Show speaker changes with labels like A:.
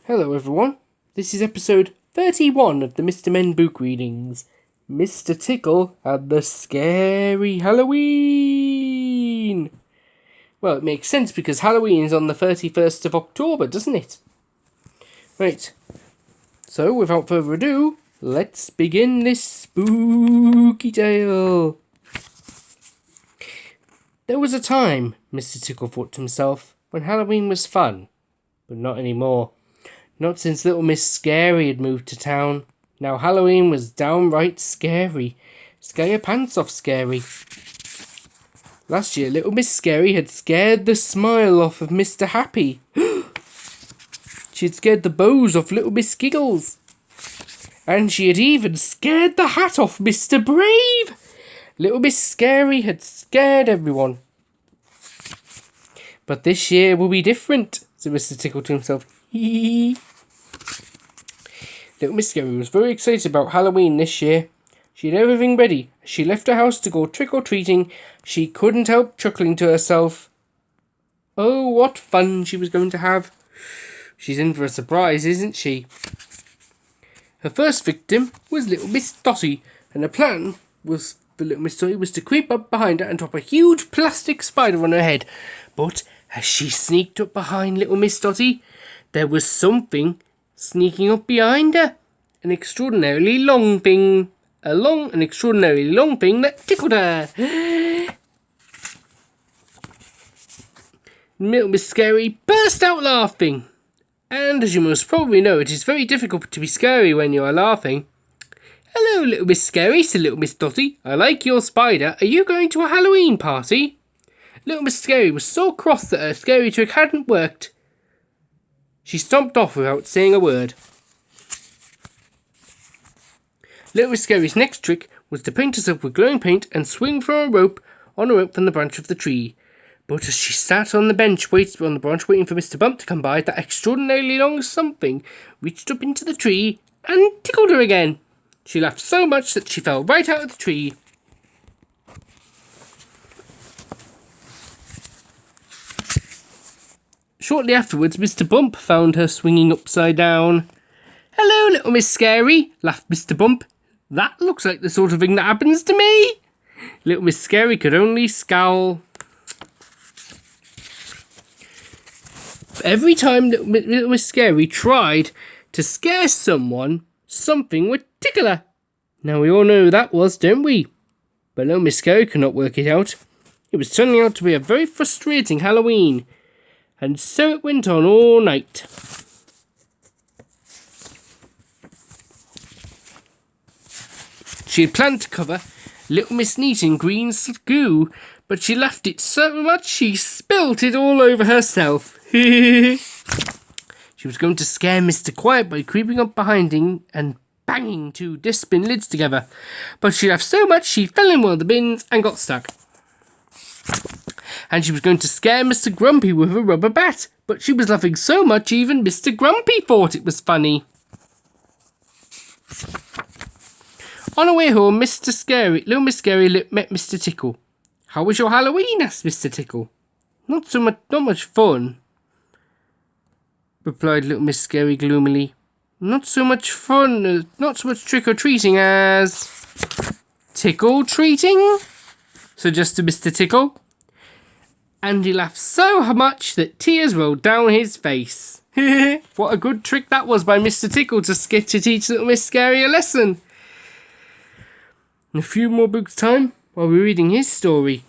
A: Hello everyone, this is episode 31 of the Mr. Men book readings. Mr. Tickle and the Scary Halloween! Well, it makes sense because Halloween is on the 31st of October, doesn't it? Right, so without further ado, let's begin this spooky tale. There was a time, Mr. Tickle thought to himself, when Halloween was fun. But not anymore. Not since little Miss Scary had moved to town. Now Halloween was downright scary. Scare your pants off, Scary. Last year, little Miss Scary had scared the smile off of Mr. Happy. She had scared the bows off little Miss Giggles. And she had even scared the hat off Mr. Brave. Little Miss Scary had scared everyone. But this year will be different, said Mr. Tickle to himself. Little Miss Scary was very excited about Halloween this year. She had everything ready. As she left her house to go trick-or-treating, she couldn't help chuckling to herself. Oh, what fun she was going to have. She's in for a surprise, isn't she? Her first victim was little Miss Dotty, and the plan was for little Miss Dotty was to creep up behind her and drop a huge plastic spider on her head. But as she sneaked up behind little Miss Dotty, there was something sneaking up behind her. An extraordinarily long thing. An extraordinarily long thing that tickled her. Little Miss Scary burst out laughing. And as you most probably know, it is very difficult to be scary when you are laughing. Hello, little Miss Scary, said little Miss Dotty. I like your spider. Are you going to a Halloween party? Little Miss Scary was so cross that her scary trick hadn't worked. She stomped off without saying a word. Little Miss Scary's next trick was to paint herself with glowing paint and swing from a rope from the branch of the tree. But as she sat on the branch waiting for Mr. Bump to come by, that extraordinarily long something reached up into the tree and tickled her again. She laughed so much that she fell right out of the tree. Shortly afterwards, Mr. Bump found her swinging upside down. Hello, little Miss Scary, laughed Mr. Bump. That looks like the sort of thing that happens to me. Little Miss Scary could only scowl. Every time little Miss Scary tried to scare someone, something would tickle her. Now we all know who that was, don't we? But little Miss Scary could not work it out. It was turning out to be a very frustrating Halloween. And so it went on all night. She had planned to cover little Miss Neat in green goo, but she left it so much she spilt it all over herself. She was going to scare Mr. Quiet by creeping up behind him and banging two dustbin lids together, but she laughed so much she fell in one of the bins and got stuck. And she was going to scare Mr. Grumpy with a rubber bat, but she was laughing so much even Mr. Grumpy thought it was funny. On her way home, little Miss Scary met Mr. Tickle. How was your Halloween? Asked Mr. Tickle. Not much fun, replied little Miss Scary gloomily. Not so much trick-or-treating as tickle-treating, suggested Mr. Tickle. And he laughed so much that tears rolled down his face. What a good trick that was by Mr. Tickle to teach little Miss Scary a lesson. In a few more books' time, I'll be reading his story,